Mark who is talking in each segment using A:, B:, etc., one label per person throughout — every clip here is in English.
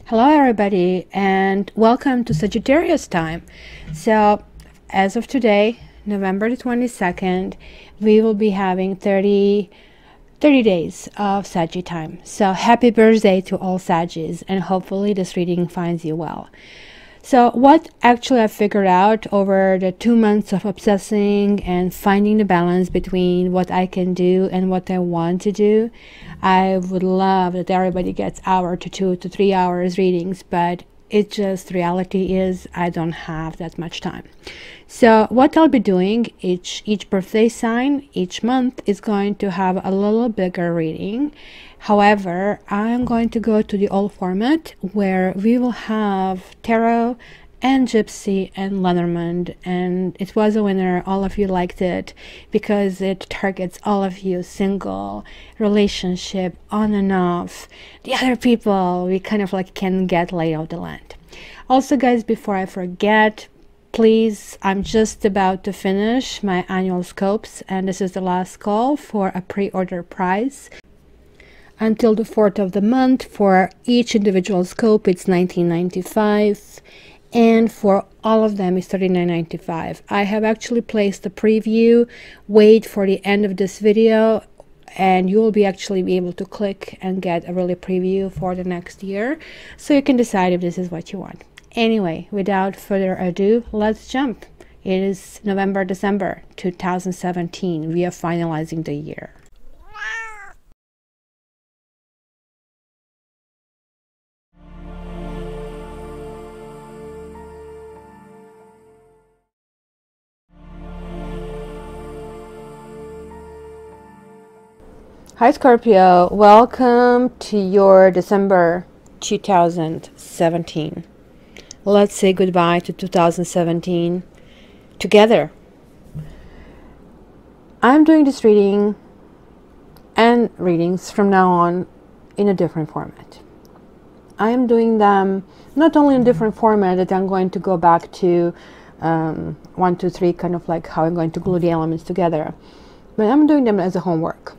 A: Hello everybody and welcome to Sagittarius time. So as of today, November the 22nd, we will be having 30 days of Saggy time. So happy birthday to all Saggies, and hopefully this reading finds you well. So what actually I figured out over the 2 months of obsessing and finding the balance between what I can do and what I want to do, I would love that everybody gets hour to 2 to 3 hours readings, but it just, reality is I don't have that much time. So what I'll be doing, each birthday sign each month is going to have a little bigger reading. However, I'm going to go to the old format where we will have tarot and gypsy and Lenormand, and it was a winner. All of you liked it because it targets all of you, single, relationship, on and off, the other people we kind of like can get laid off the land. Also guys, before I forget, please, I'm just about to finish my annual scopes, and this is the last call for a pre-order prize. Until the 4th of the month, for each individual scope it's $19.95, and for all of them it's $39.95. I have actually placed a preview. Wait for the end of this video and you will be able to click and get a really preview for the next year, so you can decide if this is what you want. Anyway, without further ado, let's jump. It is November, December 2017. We are finalizing the year. Hi Scorpio, welcome to your December 2017. Let's say goodbye to 2017 together. I'm doing this reading and readings from now on in a different format. I am doing them not only in a different format that I'm going to go back to 1, 2, 3, kind of like how I'm going to glue the elements together, but I'm doing them as a homework.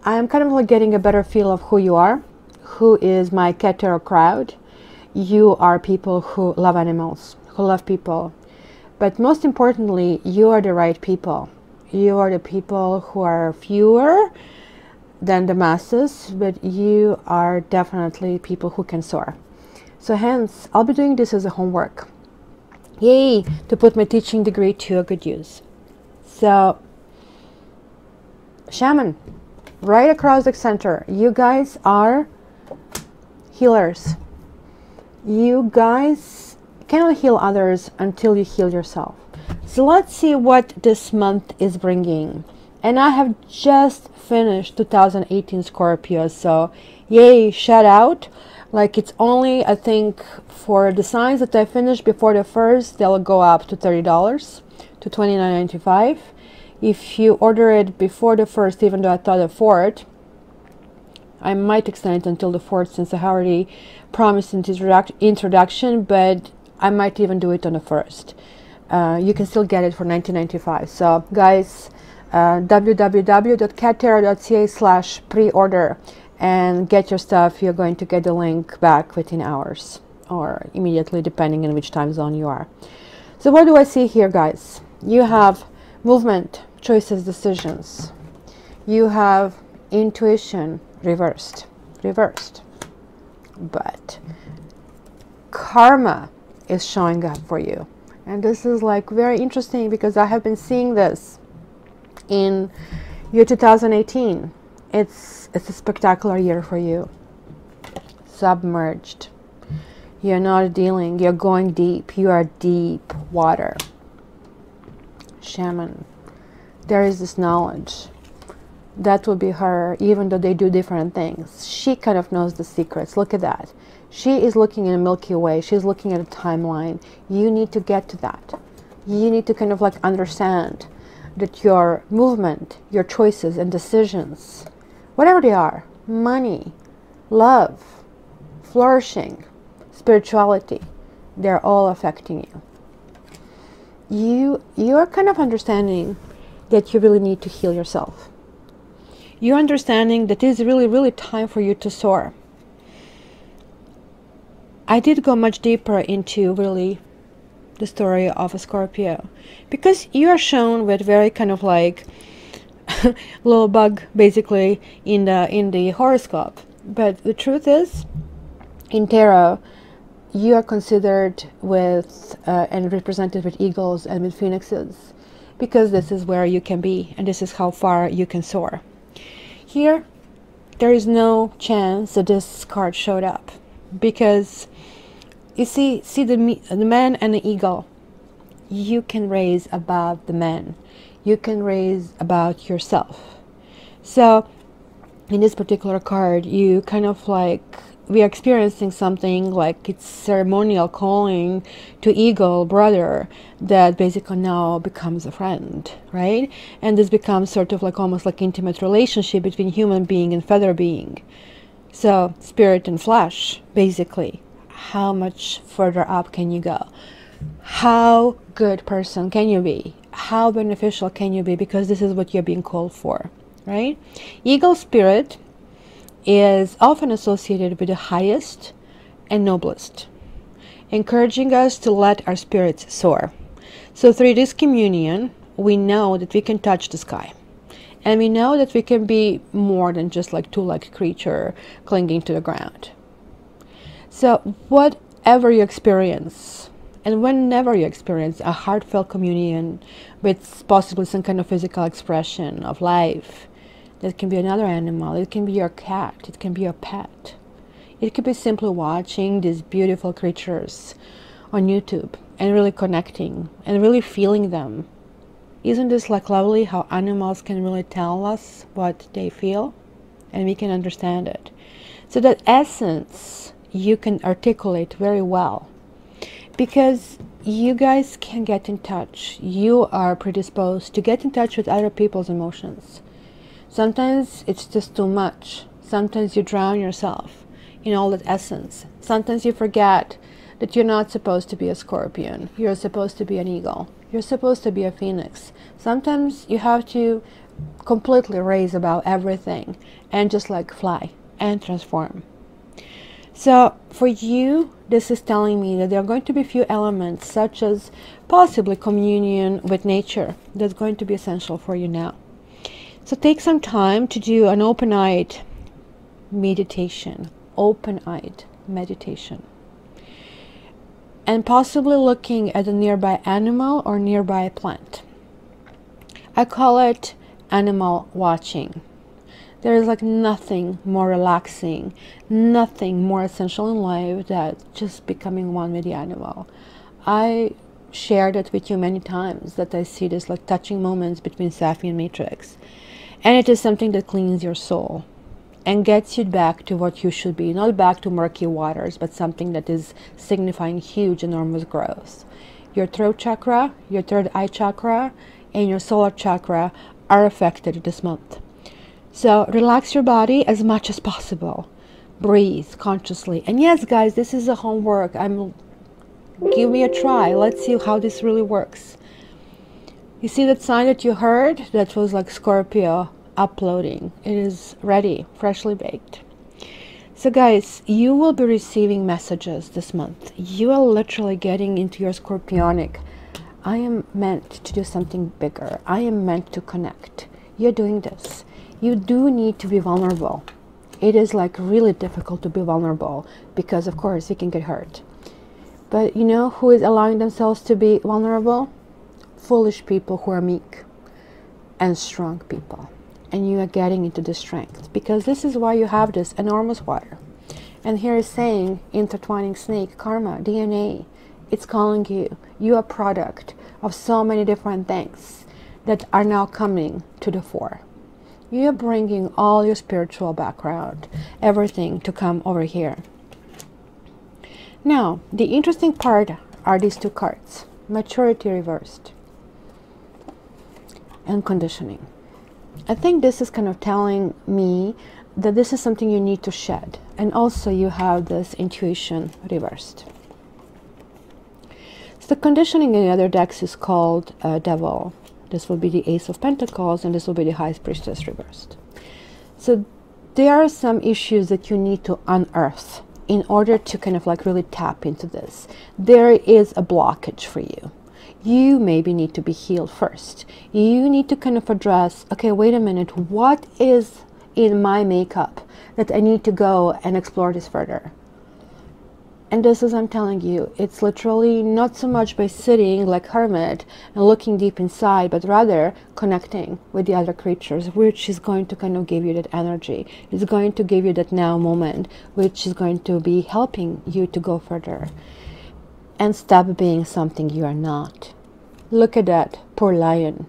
A: I'm kind of like getting a better feel of who you are, who is my cat tarot crowd. You are people who love animals, who love people, but most importantly, you are the right people. You are the people who are fewer than the masses, but you are definitely people who can soar. So hence, I'll be doing this as a homework. Yay, to put my teaching degree to a good use. So, Shaman. Right across the center, you guys are healers. You guys cannot heal others until you heal yourself. So let's see what this month is bringing. And I have just finished 2018 Scorpio, so yay, shout out. Like, it's only, I think, for the signs that I finished before the 1st, they'll go up to $30 to $29.95. If you order it before the 1st, even though I thought of 4th, I might extend it until the 4th since I already promised in this introduction, but I might even do it on the 1st. You can still get it for $19.95. So guys, www.cattarot.ca/pre-order and get your stuff. You're going to get the link back within hours or immediately, depending on which time zone you are. So what do I see here, guys? You have movement, choices, decisions. You have intuition, reversed, but karma is showing up for you, and this is like very interesting because I have been seeing this in year 2018. It's a spectacular year for you. Submerged, you're not dealing, you're going deep, you are deep water. Shaman, there is this knowledge. That will be her, even though they do different things. She kind of knows the secrets. Look at that. She is looking in a Milky Way. She's looking at a timeline. You need to get to that. You need to kind of like understand that your movement, your choices and decisions, whatever they are, money, love, flourishing, spirituality, they're all affecting you. You are kind of understanding that you really need to heal yourself. You're understanding that it is really, really time for you to soar. I did go much deeper into really the story of a Scorpio, because you are shown with very kind of like little bug basically in the horoscope. But the truth is, in tarot, you are considered with and represented with eagles and with phoenixes, because this is where you can be and this is how far you can soar. Here, there is no chance that this card showed up, because you see the man and the eagle. You can raise above the man. You can raise about yourself. So in this particular card, you kind of like, we are experiencing something like it's ceremonial calling to eagle brother that basically now becomes a friend, right? And this becomes sort of like almost like intimate relationship between human being and feather being. So spirit and flesh, basically. How much further up can you go? How good person can you be? How beneficial can you be? Because this is what you're being called for, right? Eagle spirit is often associated with the highest and noblest, encouraging us to let our spirits soar. So through this communion, we know that we can touch the sky. And we know that we can be more than just like two-legged creature clinging to the ground. So whatever you experience, and whenever you experience a heartfelt communion with possibly some kind of physical expression of life, that can be another animal, it can be your cat, it can be your pet. It could be simply watching these beautiful creatures on YouTube and really connecting and really feeling them. Isn't this like lovely how animals can really tell us what they feel and we can understand it? So that essence you can articulate very well, because you guys can get in touch. You are predisposed to get in touch with other people's emotions. Sometimes it's just too much. Sometimes you drown yourself in all that essence. Sometimes you forget that you're not supposed to be a scorpion. You're supposed to be an eagle. You're supposed to be a phoenix. Sometimes you have to completely raise above everything and just like fly and transform. So for you, this is telling me that there are going to be a few elements, such as possibly communion with nature, that's going to be essential for you now. So take some time to do an open-eyed meditation, open-eyed meditation. And possibly looking at a nearby animal or nearby plant. I call it animal watching. There is like nothing more relaxing, nothing more essential in life than just becoming one with the animal. I shared it with you many times, that I see this like touching moments between Safi and Matrix. And it is something that cleans your soul and gets you back to what you should be. Not back to murky waters, but something that is signifying huge, enormous growth. Your throat chakra, your third eye chakra, and your solar chakra are affected this month. So relax your body as much as possible. Breathe consciously. And yes, guys, this is a homework. Give me a try. Let's see how this really works. You see that sign that you heard? That was like Scorpio uploading. It is ready, freshly baked. So guys, you will be receiving messages this month. You are literally getting into your scorpionic. I am meant to do something bigger. I am meant to connect. You're doing this. You do need to be vulnerable. It is like really difficult to be vulnerable because of course you can get hurt. But you know who is allowing themselves to be vulnerable? Foolish people who are meek and strong people. And you are getting into the strength, because this is why you have this enormous water. And here is saying, intertwining snake, karma, DNA. It's calling you. You are a product of so many different things that are now coming to the fore. You are bringing all your spiritual background, everything to come over here. Now, the interesting part are these two cards. Maturity reversed and conditioning. I think this is kind of telling me that this is something you need to shed. And also you have this intuition reversed. So the conditioning in the other decks is called Devil. This will be the Ace of Pentacles, and this will be the High Priestess reversed. So there are some issues that you need to unearth in order to kind of like really tap into this, there is a blockage for you. You maybe need to be healed first. You need to kind of address, okay, wait a minute, what is in my makeup that I need to go and explore this further? And this is, I'm telling you, it's literally not so much by sitting like hermit and looking deep inside, but rather connecting with the other creatures, which is going to kind of give you that energy. It's going to give you that now moment, which is going to be helping you to go further. And stop being something you are not. Look at that poor lion.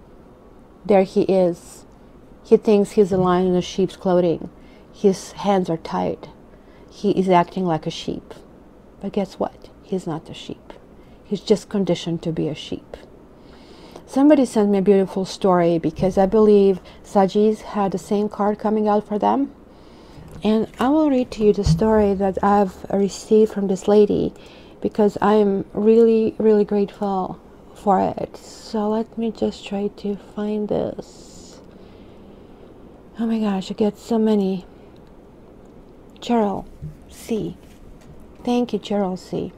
A: There he is. He thinks he's a lion in a sheep's clothing. His hands are tied. He is acting like a sheep. But guess what? He's not a sheep. He's just conditioned to be a sheep. Somebody sent me a beautiful story, because I believe Sagis had the same card coming out for them. And I will read to you the story that I've received from this lady, because I'm really, really grateful for it. So let me just try to find this. Oh my gosh, I get so many. Cheryl C. Thank you, Cheryl C.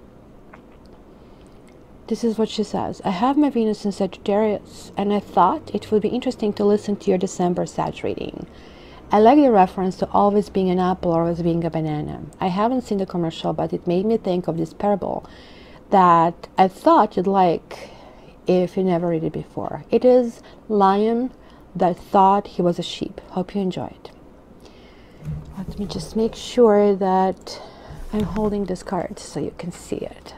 A: This is what she says. I have my Venus in Sagittarius, and I thought it would be interesting to listen to your December Sag reading. I like the reference to always being an apple or always being a banana. I haven't seen the commercial, but it made me think of this parable that I thought you'd like if you never read it before. It is lion that thought he was a sheep. Hope you enjoy it. Let me just make sure that I'm holding this card so you can see it.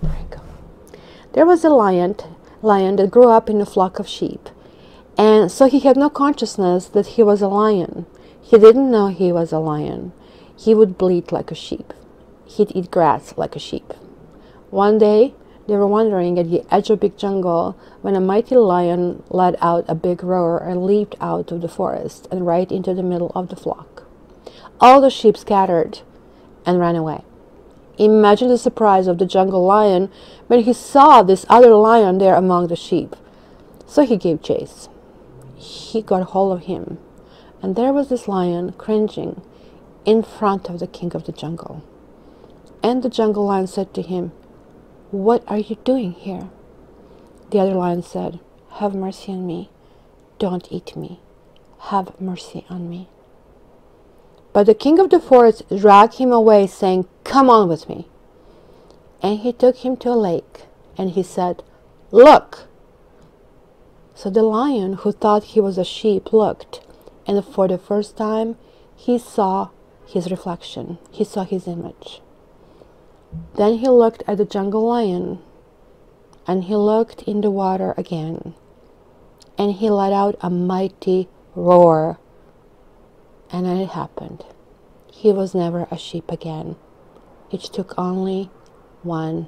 A: There we go. There was a lion that grew up in a flock of sheep. And so he had no consciousness that he was a lion. He didn't know he was a lion. He would bleat like a sheep. He'd eat grass like a sheep. One day, they were wandering at the edge of a big jungle when a mighty lion let out a big roar and leaped out of the forest and right into the middle of the flock. All the sheep scattered and ran away. Imagine the surprise of the jungle lion when he saw this other lion there among the sheep. So he gave chase. He got hold of him, and there was this lion cringing in front of the king of the jungle. And the jungle lion said to him, "What are you doing here?" The other lion said, "Have mercy on me. Don't eat me. Have mercy on me." But the king of the forest dragged him away, saying, "Come on with me." And he took him to a lake, and he said, "Look." So the lion, who thought he was a sheep, looked, and for the first time, he saw his reflection. He saw his image. Then he looked at the jungle lion, and he looked in the water again, and he let out a mighty roar. And then it happened. He was never a sheep again. It took only 1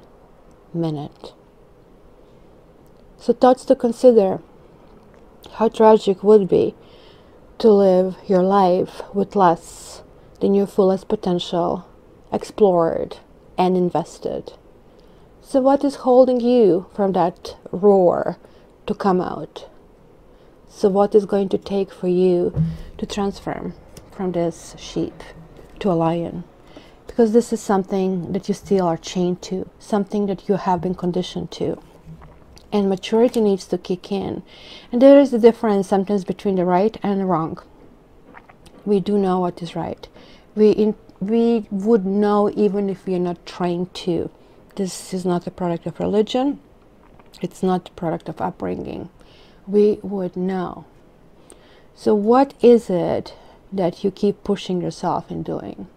A: minute. So thoughts to consider. How tragic would be to live your life with less than your fullest potential explored and invested. So what is holding you from that roar to come out? So what is going to take for you to transform from this sheep to a lion? Because this is something that you still are chained to, something that you have been conditioned to. And maturity needs to kick in. And there is a difference sometimes between the right and the wrong. We do know what is right. We would know even if we are not trained to. This is not a product of religion. It's not a product of upbringing. We would know. So what is it that you keep pushing yourself in doing?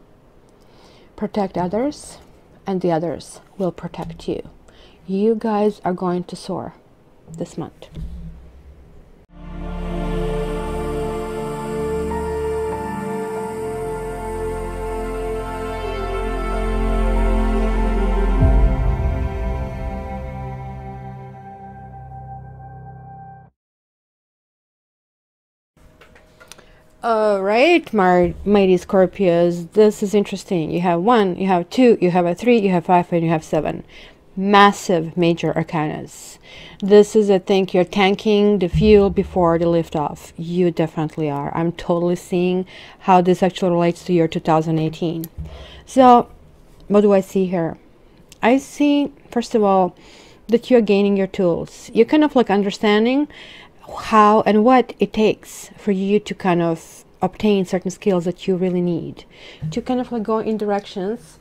A: Protect others, and the others will protect you. You guys are going to soar this month. All right, my mighty Scorpios, this is interesting. You have 1, you have 2, you have a 3, you have 5, and you have 7. massive major arcanas. This is, I think, you're tanking the fuel before the liftoff. You definitely are. I'm totally seeing how this actually relates to your 2018. So what do I see here? I see, first of all, that you're gaining your tools. You're kind of like understanding how and what it takes for you to kind of obtain certain skills that you really need, to kind of like go in directions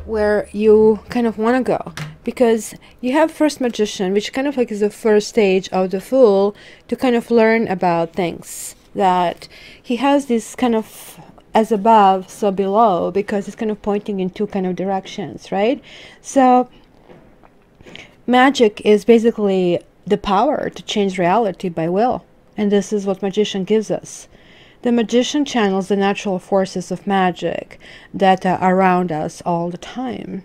A: where you kind of want to go, because you have first magician, which kind of like is the first stage of the fool, to kind of learn about things, that he has this kind of as above so below, because it's kind of pointing in two kind of directions, right? So magic is basically the power to change reality by will, and this is what magician gives us. The magician channels the natural forces of magic that are around us all the time.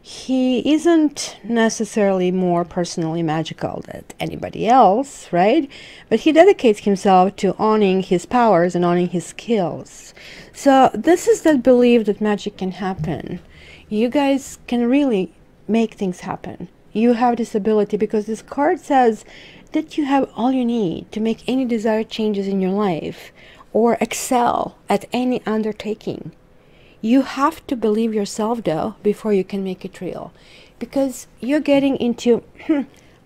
A: He isn't necessarily more personally magical than anybody else, right? But he dedicates himself to owning his powers and owning his skills. So this is that belief that magic can happen. You guys can really make things happen. You have this ability, because this card says that you have all you need to make any desired changes in your life or excel at any undertaking. You have to believe yourself, though, before you can make it real, because you're getting into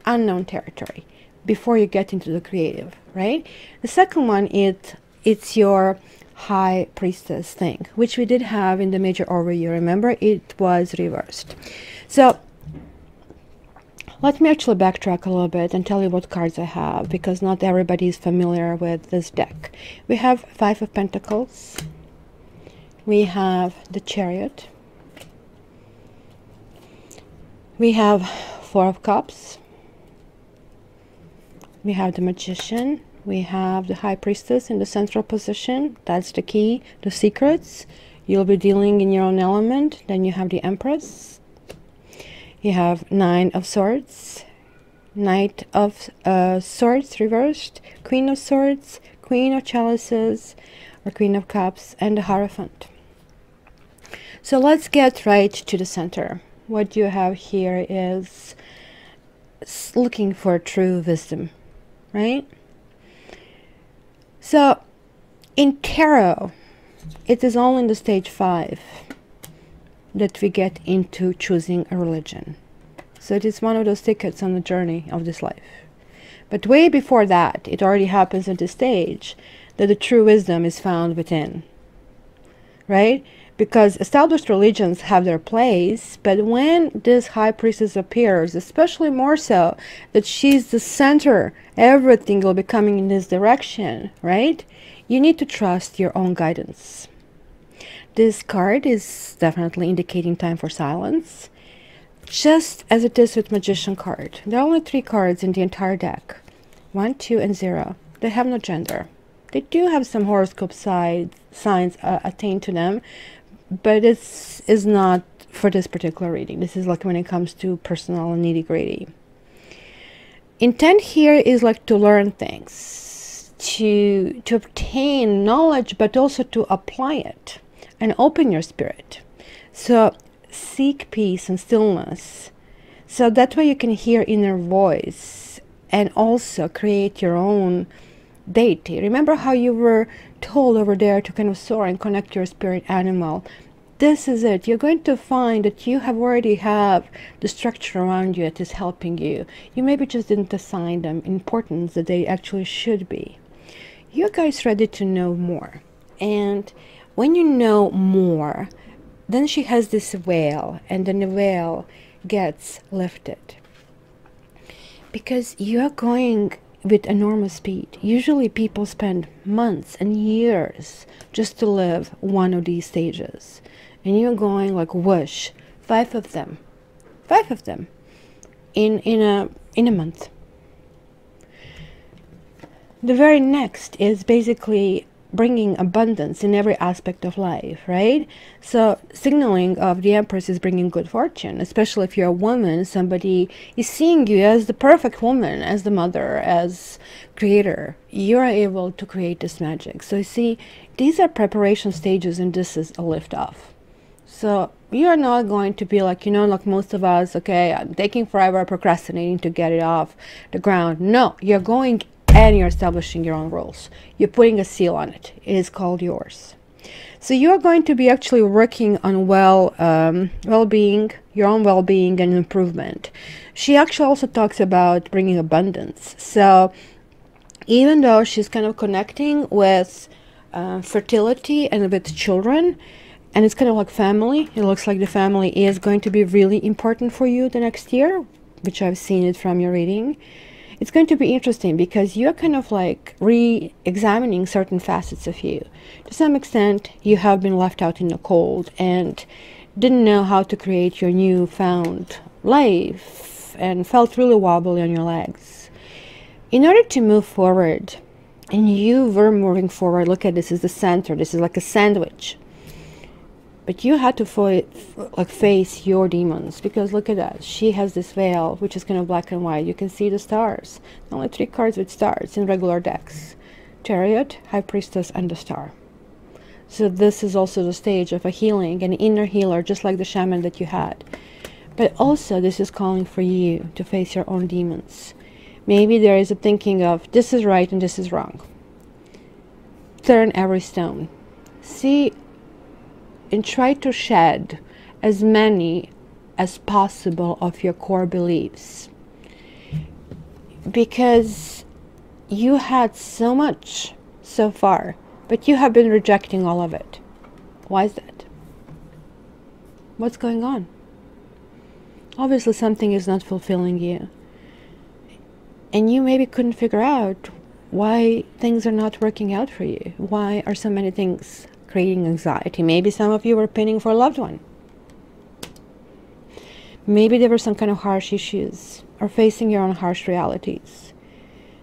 A: unknown territory before you get into the creative, right? The second one, it's your high priestess thing, which we did have in the major overview. Remember, it was reversed. So let me actually backtrack a little bit and tell you what cards I have, because not everybody is familiar with this deck. We have Five of Pentacles. We have the Chariot. We have Four of Cups. We have the Magician. We have the High Priestess in the central position. That's the key, the secrets. You'll be dealing in your own element. Then you have the Empress. You have Nine of Swords, Knight of Swords reversed, Queen of Swords, Queen of Chalices, or Queen of Cups, and the Hierophant. So let's get right to the center. What you have here is looking for true wisdom, right? So in tarot, it is only in the stage 5 that we get into choosing a religion. So it is one of those tickets on the journey of this life. But way before that, it already happens at this stage that the true wisdom is found within, right? Because established religions have their place, but when this high priestess appears, especially more so that she's the center, everything will be coming in this direction, right? You need to trust your own guidance. This card is definitely indicating time for silence, just as it is with Magician card. There are only 3 cards in the entire deck, 1, 2, and 0. They have no gender. They do have some horoscope signs attained to them, but it is not for this particular reading. This is like when it comes to personal and nitty-gritty. Intent here is like to learn things, to obtain knowledge, but also to apply it and open your spirit. So seek peace and stillness, so that way you can hear inner voice and also create your own deity. Remember how you were told over there to kind of soar and connect your spirit animal? This is it. You're going to find that you have already have the structure around you that is helping you. You maybe just didn't assign them importance that they actually should be. You guys ready to know more, and when you know more, then she has this veil, and then the veil gets lifted, because you are going with enormous speed. Usually people spend months and years just to live one of these stages, and you're going like whoosh, 5 of them in a month. The very next is basically bringing abundance in every aspect of life, right? So signaling of the Empress is bringing good fortune, especially if you're a woman. Somebody is seeing you as the perfect woman, as the mother, as creator. You're able to create this magic. So you see, these are preparation stages, and this is a lift off. So you're not going to be like, like most of us, okay, I'm taking forever, procrastinating to get it off the ground. No, you're going and you're establishing your own rules. You're putting a seal on it. It is called yours. So you're going to be actually working on well-being, your own well-being and improvement. She actually also talks about bringing abundance. So even though she's kind of connecting with fertility and with children, and it's kind of like family, it looks like the family is going to be really important for you the next year, which I've seen it from your reading. It's going to be interesting because you're kind of like re-examining certain facets of you. To some extent, you have been left out in the cold and didn't know how to create your newfound life and felt really wobbly on your legs. In order to move forward, and you were moving forward, look at this is the center, this is like a sandwich. But you had to face your demons, because look at that. She has this veil, which is kind of black and white. You can see the stars. Only 3 cards with stars in regular decks. Chariot, High Priestess, and the Star. So this is also the stage of a healing, an inner healer, just like the shaman that you had. But also, this is calling for you to face your own demons. Maybe there is a thinking of, this is right and this is wrong. Turn every stone. See and try to shed as many as possible of your core beliefs, because you had so much so far, but you have been rejecting all of it. Why is that? What's going on? Obviously something is not fulfilling you, and you maybe couldn't figure out why things are not working out for you. Why are so many things creating anxiety? Maybe some of you were pinning for a loved one. Maybe there were some kind of harsh issues, or facing your own harsh realities.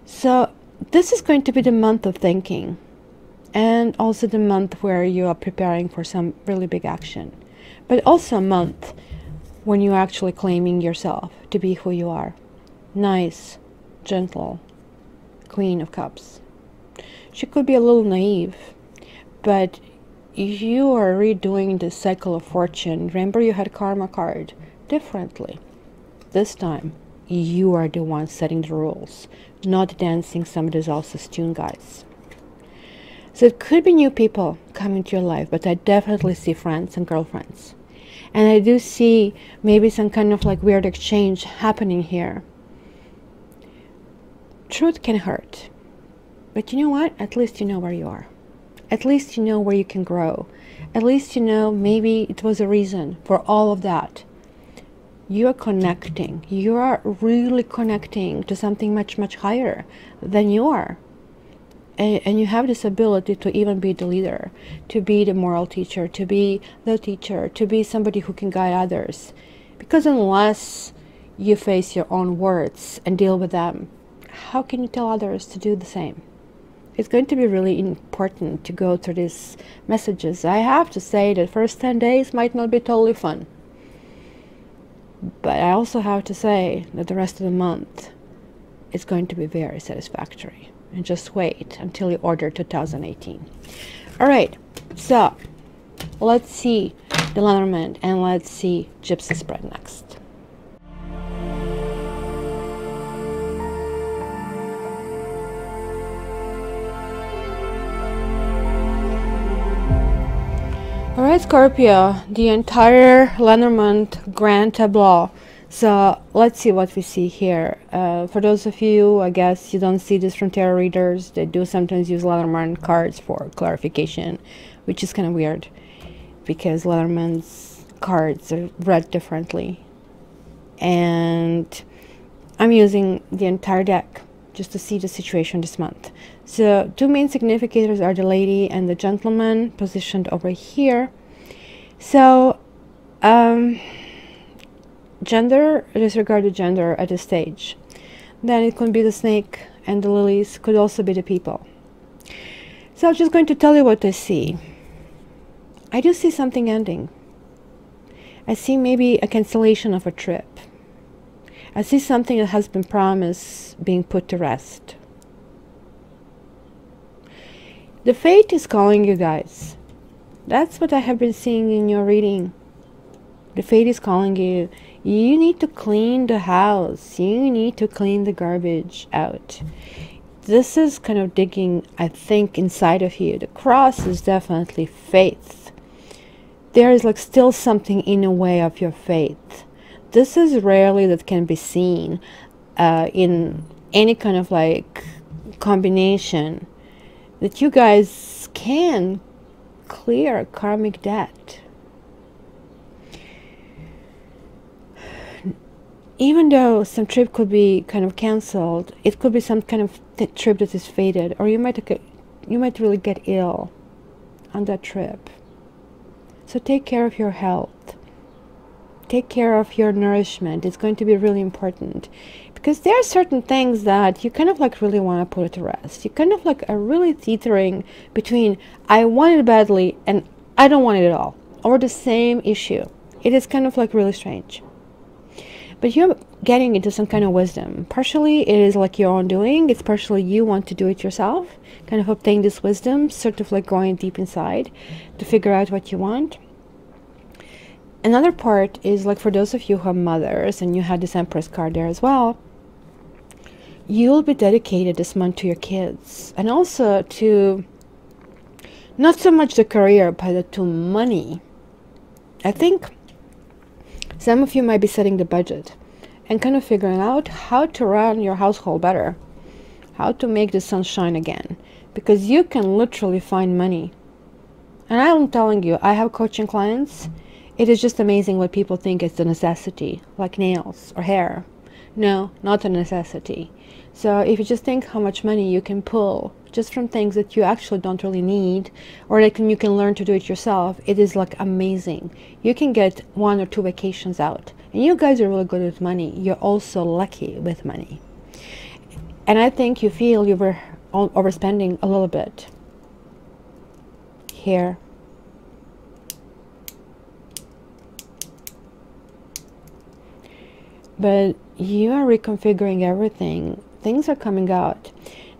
A: So this is going to be the month of thinking, and also the month where you are preparing for some really big action, but also a month when you're actually claiming yourself to be who you are. Nice, gentle Queen of Cups. She could be a little naive, but you are redoing the cycle of fortune. Remember, you had karma card differently. This time, you are the one setting the rules, not dancing somebody else's tune, guys. So it could be new people coming to your life, but I definitely see friends and girlfriends. And I do see maybe some kind of like weird exchange happening here. Truth can hurt, but you know what? At least you know where you are. At least you know where you can grow. At least you know maybe it was a reason for all of that. You are connecting. You are really connecting to something much, much higher than you are. And you have this ability to even be the leader, to be the moral teacher, to be the teacher, to be somebody who can guide others. Because unless you face your own words and deal with them, how can you tell others to do the same? It's going to be really important to go through these messages. I have to say that first 10 days might not be totally fun. But I also have to say that the rest of the month is going to be very satisfactory. And just wait until you order 2018. Alright, so let's see the Lenormand and let's see Gypsy spread next. Alright, Scorpio, the entire Lenormand Grand Tableau. So let's see what we see here. For those of you, I guess you don't see this from tarot readers, they do sometimes use Lenormand cards for clarification, which is kind of weird because Lenormand's cards are read differently. And I'm using the entire deck just to see the situation this month. So 2 main significators are the lady and the gentleman positioned over here. So gender, disregard the gender at this stage. Then it could be the snake, and the lilies could also be the people. So I'm just going to tell you what I see. I do see something ending. I see maybe a cancellation of a trip. I see something that has been promised being put to rest. The fate is calling you guys. That's what I have been seeing in your reading. The fate is calling you. You need to clean the house. You need to clean the garbage out. This is kind of digging, I think, inside of you. The cross is definitely faith. There is like still something in a way of your faith. This is rarely that can be seen in any kind of like combination that you guys can clear karmic debt. Even though some trip could be kind of cancelled, it could be some kind of trip that is fated, or you might really get ill on that trip. So take care of your health. Take care of your nourishment. It's going to be really important, because there are certain things that you kind of like really want to put to rest. You kind of like are really teetering between I want it badly and I don't want it at all, or the same issue. It is kind of like really strange. But you're getting into some kind of wisdom. Partially it is like your own doing. It's partially you want to do it yourself. Kind of obtain this wisdom, sort of like going deep inside to figure out what you want. Another part is like for those of you who are mothers, and you had this Empress card there as well, you'll be dedicated this month to your kids. And also to not so much the career, but to money. I think some of you might be setting the budget and kind of figuring out how to run your household better, how to make the sun shine again, because you can literally find money. And I'm telling you, I have coaching clients. It is just amazing what people think is a necessity, like nails or hair. No, not a necessity. So if you just think how much money you can pull just from things that you actually don't really need, or like you can learn to do it yourself, it is like amazing. You can get 1 or 2 vacations out. And you guys are really good with money. You're also lucky with money. And I think you feel you were overspending a little bit here. But you are reconfiguring everything. Things are coming out.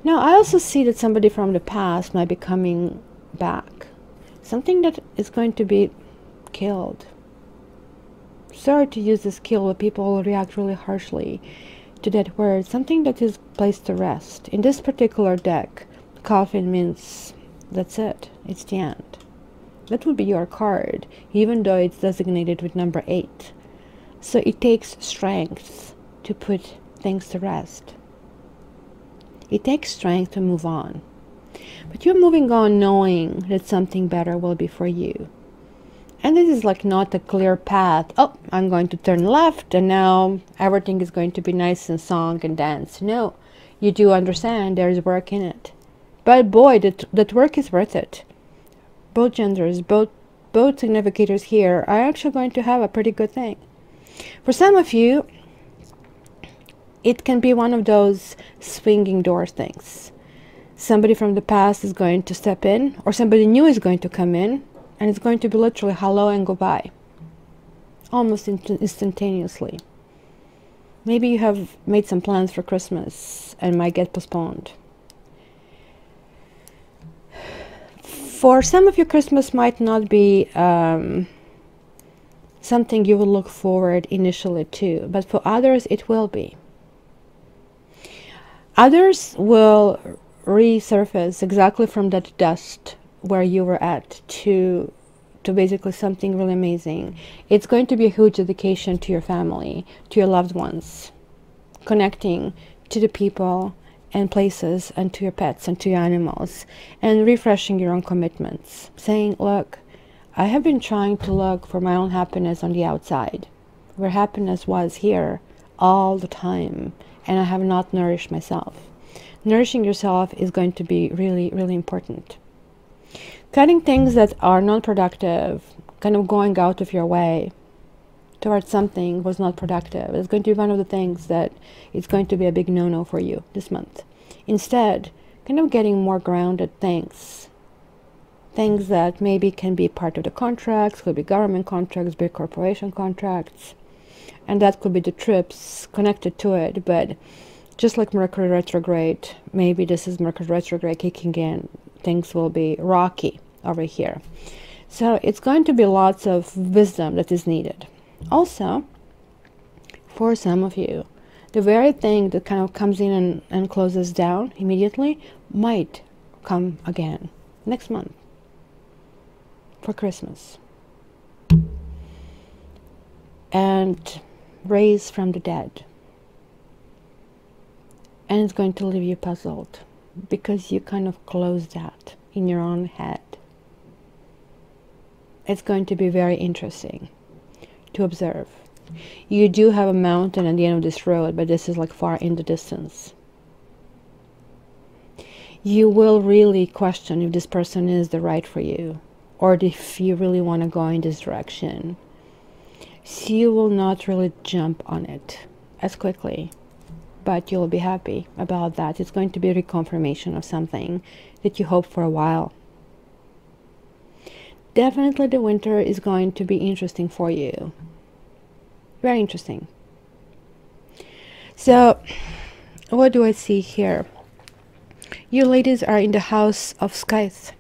A: Now, I also see that somebody from the past might be coming back. Something that is going to be killed. Sorry to use this kill, but people will react really harshly to that word. Something that is placed to rest. In this particular deck, coffin means that's it. It's the end. That would be your card, even though it's designated with number 8. So it takes strength to put things to rest. It takes strength to move on. But you're moving on knowing that something better will be for you. And this is like not a clear path. Oh, I'm going to turn left and now everything is going to be nice and song and dance. No, you do understand there's work in it. But boy, that work is worth it. Both genders, both significators here are actually going to have a pretty good thing. For some of you, it can be one of those swinging door things. Somebody from the past is going to step in, or somebody new is going to come in, and it's going to be literally hello and goodbye. Almost instantaneously. Maybe you have made some plans for Christmas and might get postponed. For some of you, Christmas might not be something you will look forward initially to, but for others it will be. Others will resurface exactly from that dust where you were at to basically something really amazing. It's going to be a huge dedication to your family, to your loved ones, connecting to the people and places and to your pets and to your animals, and refreshing your own commitments, saying, look, I have been trying to look for my own happiness on the outside, where happiness was here all the time, and I have not nourished myself. Nourishing yourself is going to be really, really important. Cutting things that are non-productive, kind of going out of your way towards something was not productive. It's going to be one of the things that it's going to be a big no-no for you this month. Instead, kind of getting more grounded things. Things that maybe can be part of the contracts, could be government contracts, big corporation contracts. And that could be the trips connected to it. But just like Mercury retrograde, maybe this is Mercury retrograde kicking in. Things will be rocky over here. So it's going to be lots of wisdom that is needed. Also, for some of you, the very thing that kind of comes in and closes down immediately might come again next month for Christmas. And raise from the dead. And it's going to leave you puzzled because you kind of close that in your own head. It's going to be very interesting to observe. You do have a mountain at the end of this road, but this is like far in the distance. You will really question if this person is the right for you, or if you really want to go in this direction. So you will not really jump on it as quickly, but you'll be happy about that. It's going to be a reconfirmation of something that you hoped for a while. Definitely the winter is going to be interesting for you. Very interesting. So, what do I see here? You ladies are in the house of Scythe.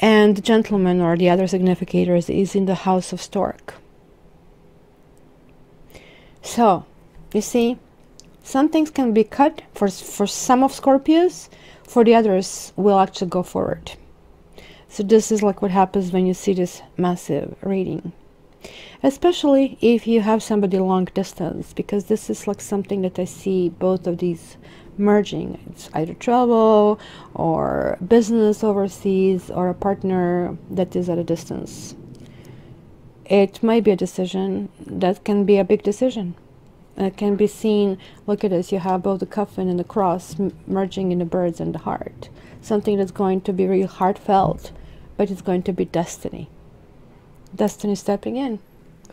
A: And the gentleman or the other significators is in the house of Stork. So, you see, some things can be cut for some of Scorpios, for the others will actually go forward. So this is like what happens when you see this massive reading. Especially if you have somebody long distance, because this is like something that I see both of these merging. It's either travel or business overseas or a partner that is at a distance. It might be a decision that can be a big decision. It can be seen, look at this, you have both the coffin and the cross merging in the birds and the heart. Something that's going to be really heartfelt, but it's going to be destiny. Destiny stepping in.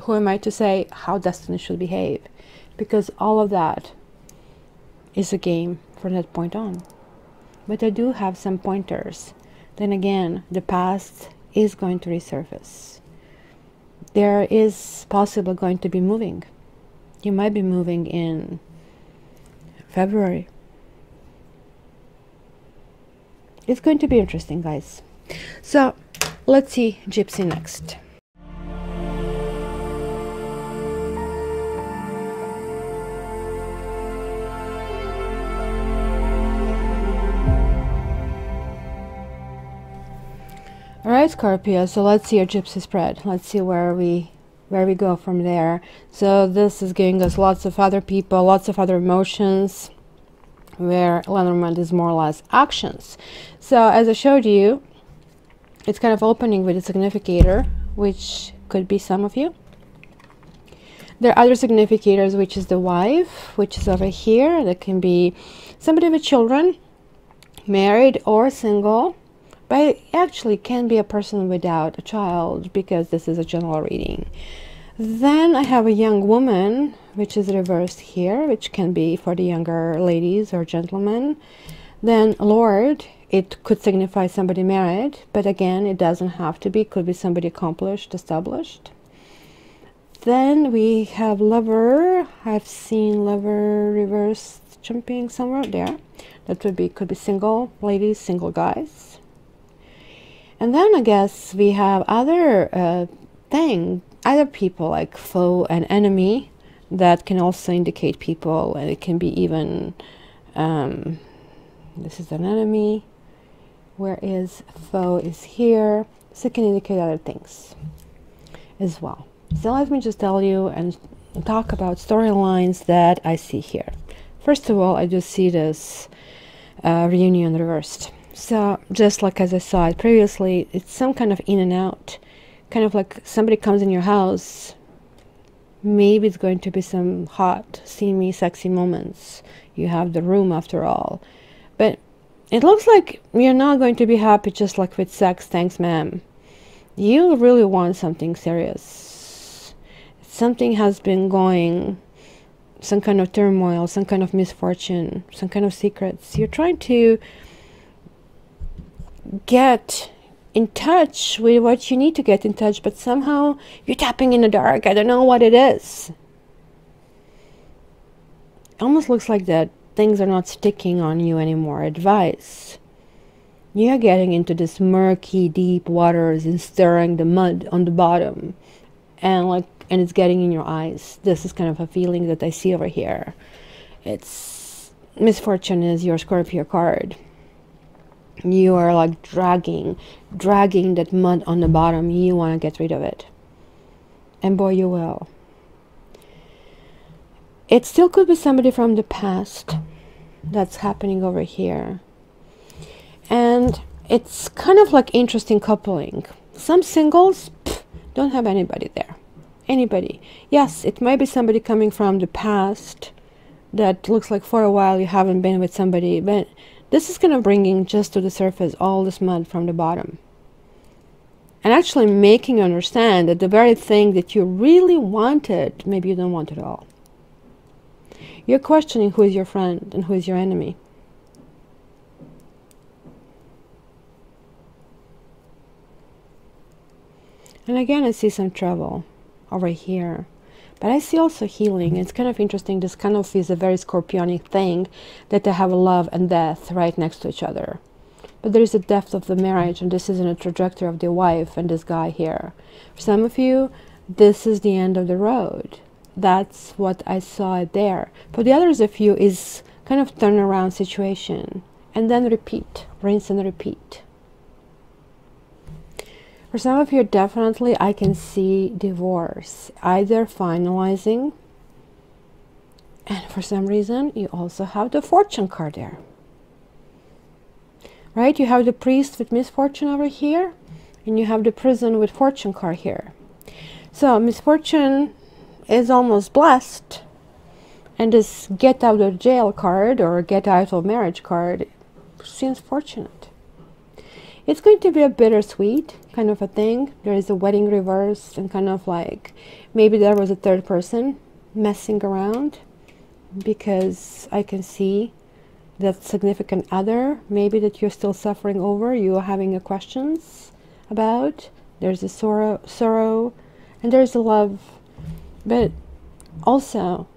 A: Who am I to say how destiny should behave? Because all of that is a game from that point on. But I do have some pointers. Then again, the past is going to resurface. There is possibly going to be moving. You might be moving in February. It's going to be interesting, guys. So, let's see Gypsy next. Alright, Scorpio, so let's see your Gypsy spread. Let's see where we go from there. So this is giving us lots of other people, lots of other emotions, where Lenormand is more or less actions. So as I showed you, it's kind of opening with a significator, which could be some of you. There are other significators, which is the wife, which is over here. That can be somebody with children, married or single, but it actually can be a person without a child, because this is a general reading. Then I have a young woman, which is reversed here, which can be for the younger ladies or gentlemen. Then Lord, it could signify somebody married, but again, it doesn't have to be. It could be somebody accomplished, established. Then we have Lover. I've seen Lover reversed jumping somewhere there. That would be, could be single ladies, single guys. And then I guess we have other other people like foe and enemy that can also indicate people, and it can be even, this is an enemy, whereas foe is here, so it can indicate other things as well. So let me just tell you and talk about storylines that I see here. First of all, I just see this reunion reversed. So just like as I saw it previously, it's some kind of in and out, kind of like somebody comes in your house. Maybe it's going to be some hot, steamy, sexy moments. You have the room after all. But it looks like you're not going to be happy just like with sex, thanks ma'am. You really want something serious. Something has been going, some kind of turmoil, some kind of misfortune, some kind of secrets. You're trying to get in touch with what you need to get in touch, but somehow you're tapping in the dark. I don't know what it is. It almost looks like that things are not sticking on you anymore. Advice. You're getting into this murky, deep waters and stirring the mud on the bottom, and it's getting in your eyes. This is kind of a feeling that I see over here. It's misfortune is your Scorpio card. You are like dragging that mud on the bottom. You want to get rid of it, and boy, you will. It still could be somebody from the past that's happening over here. And it's kind of like interesting coupling. Some singles don't have anybody there. Anybody. Yes, it might be somebody coming from the past that looks like for a while you haven't been with somebody, but this is kind of bringing just to the surface all this mud from the bottom. And actually making you understand that the very thing that you really wanted, maybe you don't want it all. You're questioning who is your friend and who is your enemy. And again, I see some trouble over here. But I see also healing. It's kind of interesting. This kind of is a very scorpionic thing, that they have love and death right next to each other. But there is a depth of the marriage, and this is in a trajectory of the wife and this guy here. For some of you, this is the end of the road. That's what I saw there. For the others of you, is kind of turnaround situation. And then repeat. Rinse and repeat. For some of you, definitely I can see divorce, either finalizing, and for some reason you also have the fortune card there. Right? You have the priest with misfortune over here, and you have the prison with fortune card here. So misfortune is almost blessed, and this get out of jail card or get out of marriage card seems fortunate. It's going to be a bittersweet kind of a thing. There is a wedding reverse, and kind of like maybe there was a third person messing around, because I can see that significant other maybe that you're still suffering over, you're having questions about. There's a sorrow, and there's a love, but also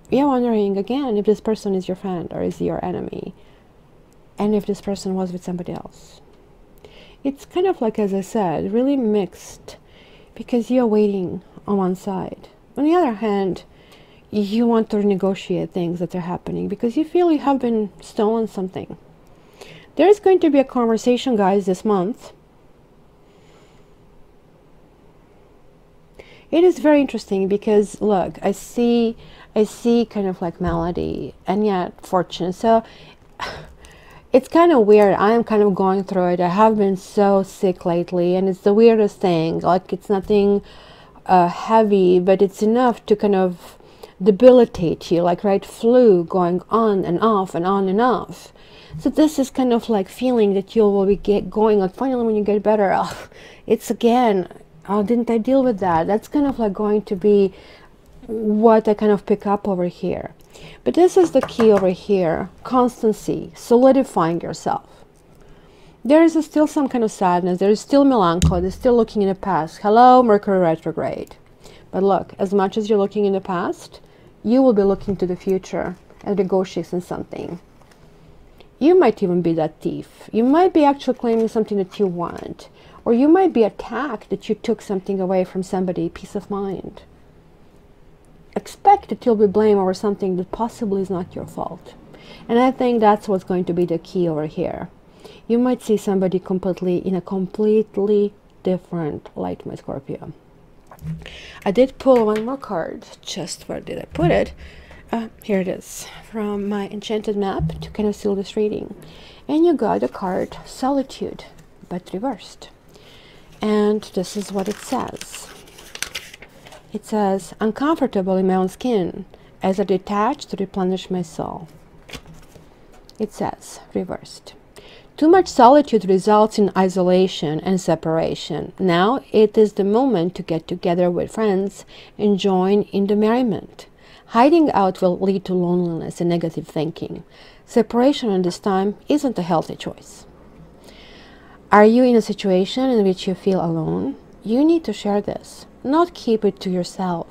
A: you're wondering again if this person is your friend or is your enemy, and if this person was with somebody else. It's kind of like, as I said, really mixed, because you're waiting on one side. On the other hand, you want to negotiate things that are happening because you feel you have been stolen something. There is going to be a conversation, guys, this month. It is very interesting because, look, I see kind of like melody and yet fortune. So it's kind of weird. I am kind of going through it. I have been so sick lately, and it's the weirdest thing. Like, it's nothing heavy, but it's enough to kind of debilitate you, like, right, flu going on and off and on and off. So this is kind of like feeling that you will be going, like, finally when you get better, oh, it's again, oh, didn't I deal with that? That's kind of like going to be what I kind of pick up over here. But this is the key over here. Constancy, solidifying yourself. There is still some kind of sadness. There is still melancholy. They're still looking in the past. Hello, Mercury retrograde. But look, as much as you're looking in the past, you will be looking to the future and negotiating something. You might even be that thief. You might be actually claiming something that you want. Or you might be attacked that you took something away from somebody, peace of mind. Expect that you'll be blamed over something that possibly is not your fault. And I think that's what's going to be the key over here. You might see somebody in a completely different light, my Scorpio. I did pull one more card. Just where did I put it? Here it is, from my enchanted map to kind of seal this reading. And you got the card Solitude, but reversed. And this is what it says. It says, uncomfortable in my own skin as I detach to replenish my soul. It says, reversed. Too much solitude results in isolation and separation. Now it is the moment to get together with friends and join in the merriment. Hiding out will lead to loneliness and negative thinking. Separation at this time isn't a healthy choice. Are you in a situation in which you feel alone? You need to share this. Not keep it to yourself,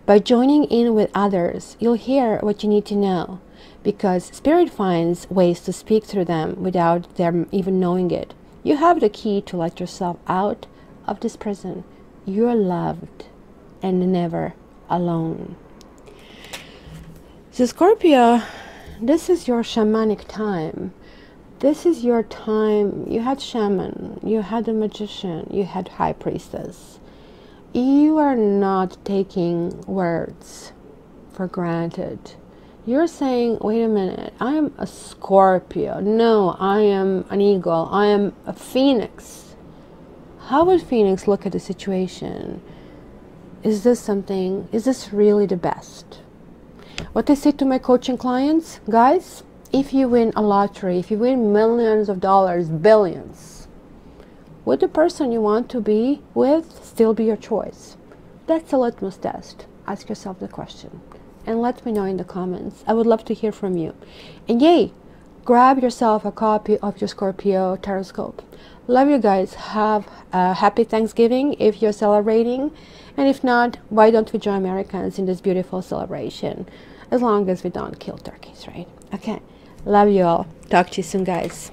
A: By joining in with others, you'll hear what you need to know, because Spirit finds ways to speak through them without them even knowing it. You have the key to let yourself out of this prison. You're loved and never alone. So Scorpio, this is your shamanic time. This is your time. You had shaman, you had a magician, you had high priestess. You are not taking words for granted. You're saying, wait a minute, I am a Scorpio. No, I am an eagle. I am a phoenix. How would Phoenix look at the situation? Is this something, is this really the best? What I say to my coaching clients, guys, if you win a lottery, if you win millions of dollars, billions, would the person you want to be with still be your choice? That's a litmus test. Ask yourself the question and let me know in the comments. I would love to hear from you. And yay, grab yourself a copy of your Scorpio Taroscope. Love you guys. Have a happy Thanksgiving if you're celebrating. And if not, why don't we join Americans in this beautiful celebration? As long as we don't kill turkeys, right? Okay. Love you all. Talk to you soon, guys.